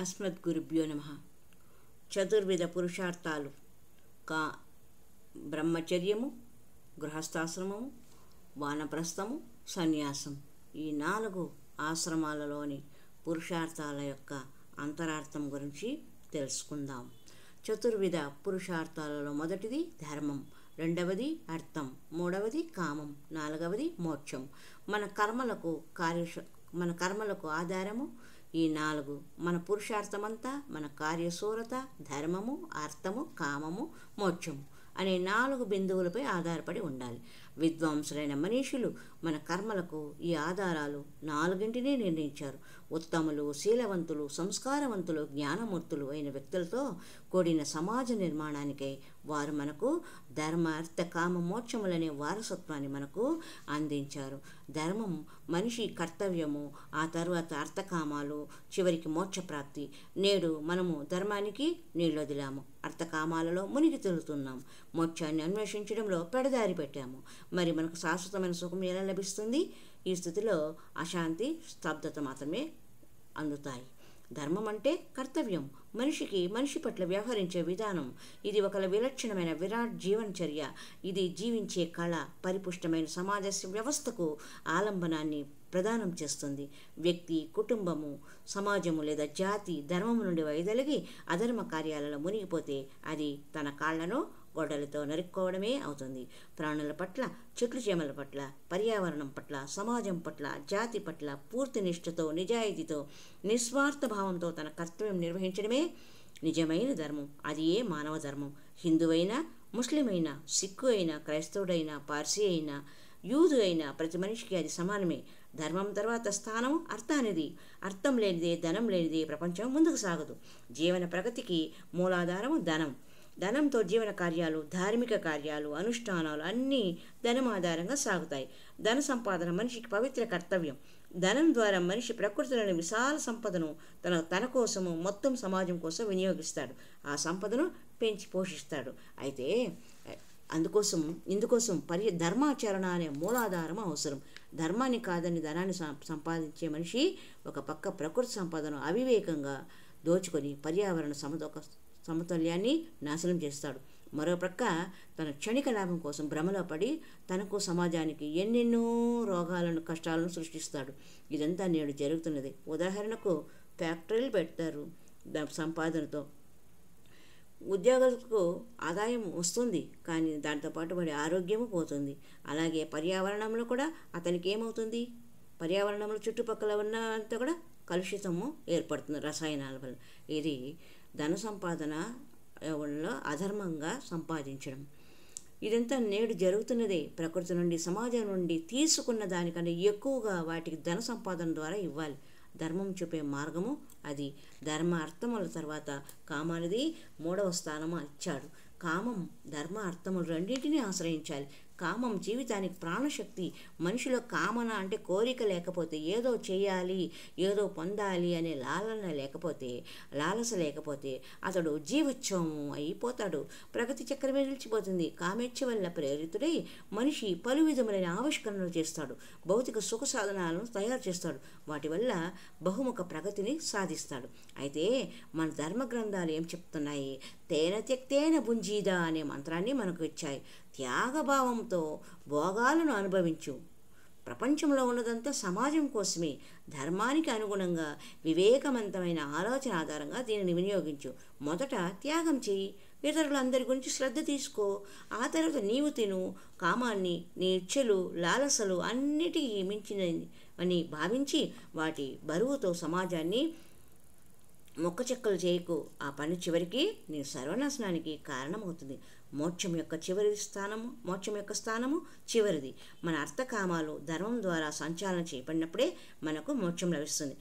అస్మద్గురుభ్యో నమః. చతుర్విధ పురుషార్థాలు కా బ్రహ్మచర్యము, గృహస్థాశ్రమము, వానప్రస్థము, సన్యాసం, ఈ 4 ఆశ్రమాలలోని పురుషార్థాల యొక్క అంతరార్థం గురించి తెలుసుకుందాం. చతుర్విధ పురుషార్థాలలో మొదటిది ధర్మం, రెండవది అర్థం, మూడవది కామం, నాలుగవది మోక్షం. మన కర్మలకు ఆధారము ఈ 4. మన పురుషార్థమంతా మన కార్యశూరత, ధర్మము, అర్థము, కామము, మోక్షము అనే 4 బిందువులపై ఆధారపడి ఉండాలి. విద్వాంసులైన మనీషులు మన కర్మలకు ఈ ఆధారాలు 4ంటిని నిర్ణయించారు. ఉత్తములు, శీలవంతులు, సంస్కారవంతులు, జ్ఞానమూర్తులు అయిన వ్యక్తులతో కూడిన సమాజ నిర్మాణానికై వారు మనకు ధర్మ, అర్థ, కామ, మోక్షములనే వారసత్వాన్ని మనకు అందించారు. ధర్మం మనిషి కర్తవ్యము, ఆ తర్వాత అర్థకామాలు, చివరికి మోక్షప్రాప్తి. నేడు మనము ధర్మానికి నీళ్ళొదిలాము, అర్థకామాలలో మునిగి తేలుతున్నాం, మోక్షాన్ని అన్వేషించడంలో పెడదారి పెట్టాము. మరి మనకు శాశ్వతమైన సుఖం ఎలా లభిస్తుంది? ఈ స్థితిలో అశాంతి, స్తబ్దత మాత్రమే అందుతాయి. ధర్మం అంటే కర్తవ్యం, మనిషి పట్ల వ్యవహరించే విధానం. ఇది ఒక విలక్షణమైన విరాట్ జీవనచర్య. ఇది జీవించే కళ, పరిపుష్టమైన సమాజ వ్యవస్థకు ఆలంబనాన్ని ప్రదానం చేస్తుంది. వ్యక్తి, కుటుంబము, సమాజము లేదా జాతి ధర్మము నుండి వైదొలిగి అధర్మ కార్యాలలో మునిగిపోతే అది తన కాళ్లను గొడ్డలతో నరుక్కోవడమే అవుతుంది. ప్రాణుల పట్ల, చెట్లు చేమల పట్ల, పర్యావరణం పట్ల, సమాజం పట్ల, జాతి పట్ల పూర్తి నిష్ఠతో, నిజాయితీతో, నిస్వార్థ భావంతో తన కర్తవ్యం నిర్వహించడమే నిజమైన ధర్మం. అది ఏ మానవ ధర్మం. హిందువైనా, ముస్లిం అయినా, సిక్కు అయినా, క్రైస్తవుడైనా, పార్సీ అయినా, యూదు అయినా ప్రతి మనిషికి అది సమానమే. ధర్మం తర్వాత స్థానం అర్థానిది. అర్థం లేనిదే, ధనం లేనిదే ప్రపంచం ముందుకు సాగదు. జీవన ప్రగతికి మూలాధారము ధనం. ధనంతో జీవన కార్యాలు, ధార్మిక కార్యాలు, అనుష్ఠానాలు అన్నీ ధనం ఆధారంగా సాగుతాయి. ధన సంపాదన మనిషికి పవిత్ర కర్తవ్యం. ధనం ద్వారా మనిషి ప్రకృతిలోని విశాల సంపదను తన కోసము, మొత్తం సమాజం కోసం వినియోగిస్తాడు. ఆ సంపదను పెంచి పోషిస్తాడు. అయితే ఇందుకోసం ధర్మాచరణ అనే మూలాధారం అవసరం. ధర్మాన్ని కాదని ధనాన్ని సంపాదించే మనిషి ఒక పక్క ప్రకృతి సంపదను అవివేకంగా దోచుకొని పర్యావరణ సమతుల్యాన్ని నాశనం చేస్తాడు. మరో ప్రక్క తన క్షణిక లాభం కోసం భ్రమలో పడి తనకు, సమాజానికి ఎన్నెన్నో రోగాలను, కష్టాలను సృష్టిస్తాడు. ఇదంతా నేడు జరుగుతున్నది. ఉదాహరణకు ఫ్యాక్టరీలు పెడతారు. సంపాదనతో ఉద్యోగులకు ఆదాయం వస్తుంది, కానీ దాంతోపాటు వాడి ఆరోగ్యము పోతుంది. అలాగే పర్యావరణంలో కూడా అతనికి ఏమవుతుంది? పర్యావరణంలో చుట్టుపక్కల ఉన్నంతా కూడా కలుషితము ఏర్పడుతుంది రసాయనాల వల్ల. ఇది ధన సంపాదన వల్ల అధర్మంగా సంపాదించడం. ఇదంతా నేడు జరుగుతున్నదే. ప్రకృతి నుండి, సమాజం నుండి తీసుకున్న దానికన్నా ఎక్కువగా వాటికి ధన సంపాదన ద్వారా ఇవ్వాలి. ధర్మం చూపే మార్గము అది. ధర్మ, అర్థముల తర్వాత కామానిది 3వ స్థానము ఇచ్చాడు. కామం, ధర్మ, అర్థములు రెండింటినీ ఆశ్రయించాలి. కామం జీవితానికి ప్రాణశక్తి. మనిషిలో కామన అంటే కోరిక లేకపోతే, ఏదో చేయాలి, ఏదో పొందాలి అనే లాలస లేకపోతే అతడు జీవోత్సవము అయిపోతాడు. ప్రగతి చక్రమే నిలిచిపోతుంది. కామేచ్ఛ వల్ల ప్రేరితుడై మనిషి పలు విధములైన ఆవిష్కరణలు చేస్తాడు. భౌతిక సుఖ సాధనాలను తయారు చేస్తాడు. వాటి వల్ల బహుముఖ ప్రగతిని సాధిస్తాడు. అయితే మన ధర్మ గ్రంథాలు ఏం చెప్తున్నాయి? తేన త్యక్తేన భుంజీదా అనే మంత్రాన్ని మనకు ఇచ్చాయి. త్యాగభావంతో భోగాలను అనుభవించు. ప్రపంచంలో ఉన్నదంతా సమాజం కోసమే. ధర్మానికి అనుగుణంగా వివేకవంతమైన ఆలోచన ఆధారంగా దీనిని వినియోగించు. మొదట త్యాగం చేయి. ఇతరులందరి గురించి శ్రద్ధ తీసుకో. ఆ తర్వాత నీవు తిను. కామాన్ని, నీ ఇచ్ఛలు, లాలసలు అన్నిటికీ మించినని భావించి వాటి బరువుతో సమాజాన్ని మొక్కచెక్కలు చేయకు. ఆ పని చివరికి నీ సర్వనాశనానికి కారణమవుతుంది. మోక్షం యొక్క స్థానము చివరిది. మన అర్థకామాలు ధర్మం ద్వారా సంచాలన చేయబడినప్పుడే మనకు మోక్షం లభిస్తుంది.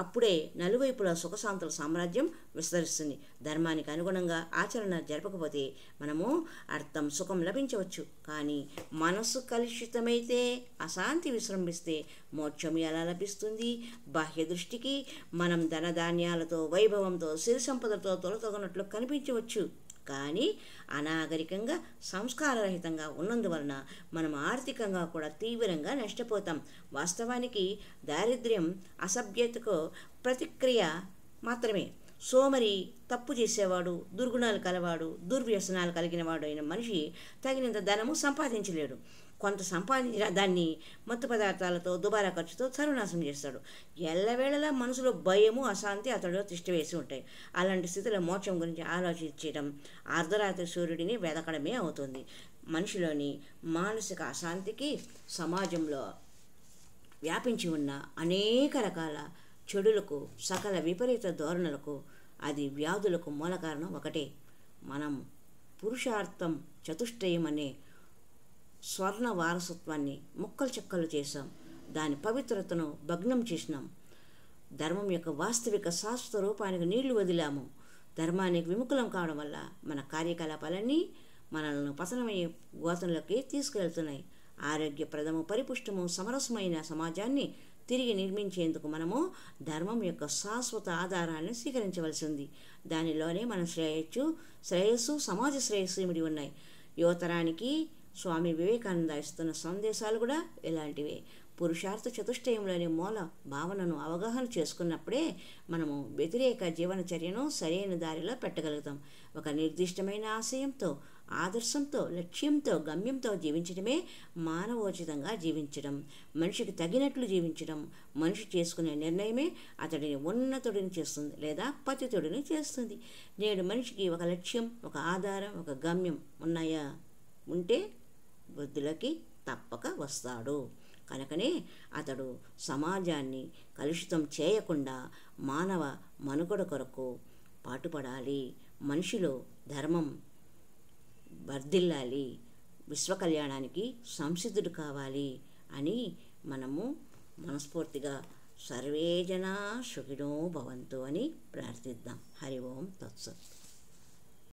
అప్పుడే నలువైపులా సుఖశాంతుల సామ్రాజ్యం విస్తరిస్తుంది. ధర్మానికి అనుగుణంగా ఆచరణ జరపకపోతే మనము అర్థం, సుఖం లభించవచ్చు, కానీ మనసు కలుషితమైతే, అశాంతి విశ్రంభిస్తే మోక్షం ఎలా లభిస్తుంది? బాహ్య దృష్టికి మనం ధనధాన్యాలతో, వైభవంతో, సిరి సంపదలతో తొలతొగనట్లు కనిపించవచ్చు, కానీ అనాగరికంగా, సంస్కారరహితంగా ఉన్నందువలన మనం ఆర్థికంగా కూడా తీవ్రంగా నష్టపోతాం. వాస్తవానికి దారిద్ర్యం, అసభ్యతకు ప్రతిక్రియ మాత్రమే. సోమరి, తప్పు చేసేవాడు, దుర్గుణాలు కలవాడు, దుర్వ్యసనాలు కలిగినవాడు అయిన మనిషి తగినంత ధనము సంపాదించలేడు. కొంత సంపాదించిన దాన్ని మత్తు పదార్థాలతో దుబారా ఖర్చుతో సర్వనాశనం చేస్తాడు. ఎల్లవేళలా మనసులో భయము, అశాంతి అతడు తిష్టవేసి ఉంటాయి. అలాంటి స్థితిలో మోక్షం గురించి ఆలోచించడం అర్ధరాత్రి సూర్యుడిని వెదకడమే అవుతుంది. మనిషిలోని మానసిక అశాంతికి సమాజంలో వ్యాపించి ఉన్న అనేక రకాల చెడులకు, సకల విపరీత ధోరణులకు, అది వ్యాధులకు మూల కారణం ఒకటే. మనం పురుషార్థం చతుష్టయం అనే స్వర్ణ వారసత్వాన్ని ముక్కలు చెక్కలు చేశాం. దాని పవిత్రతను భగ్నం చేసినాం. ధర్మం యొక్క వాస్తవిక శాశ్వత రూపానికి నీళ్లు వదిలాము. ధర్మానికి విముఖులం కావడం వల్ల మన కార్యకలాపాలన్నీ మనల్ని పతనమయ్యే గోతంలోకి తీసుకెళ్తున్నాయి. ఆరోగ్యప్రదము, పరిపుష్టము, సమరసమైన సమాజాన్ని తిరిగి నిర్మించేందుకు మనము ధర్మం యొక్క శాశ్వత ఆధారాన్ని స్వీకరించవలసి ఉంది. దానిలోనే మన శ్రేయస్సు, సమాజ శ్రేయస్సు ఇమిడి ఉన్నాయి. యువతరానికి స్వామి వివేకానంద ఇస్తున్న సందేశాలు కూడా ఇలాంటివే. పురుషార్థ చతుష్టయంలోని మూల భావనను అవగాహన చేసుకున్నప్పుడే మనము వ్యతిరేక జీవనచర్యను సరైన దారిలో పెట్టగలుగుతాం. ఒక నిర్దిష్టమైన ఆశయంతో, ఆదర్శంతో, లక్ష్యంతో, గమ్యంతో జీవించడమే మానవోచితంగా జీవించడం. మనిషికి తగినట్లు జీవించడం. మనిషి చేసుకునే నిర్ణయమే అతడిని ఉన్నతుడిని చేస్తుంది లేదా పతితుడిని చేస్తుంది. నేడు మనిషికి ఒక లక్ష్యం, ఒక ఆధారం, ఒక గమ్యం ఉన్నాయా? ఉంటే వృద్ధిలోకి తప్పక వస్తాడు. కనుకనే అతడు సమాజాన్ని కలుషితం చేయకుండా మానవ మనుగడ కొరకు పాటుపడాలి. మనిషిలో ధర్మం వర్ధిల్లాలి, విశ్వ కళ్యాణానికి సంసిద్ధుడు కావాలి అని మనము మనస్ఫూర్తిగా సర్వే జనా సుఖినో భవంతు అని ప్రార్థిద్దాం. హరి ఓం తత్సత్.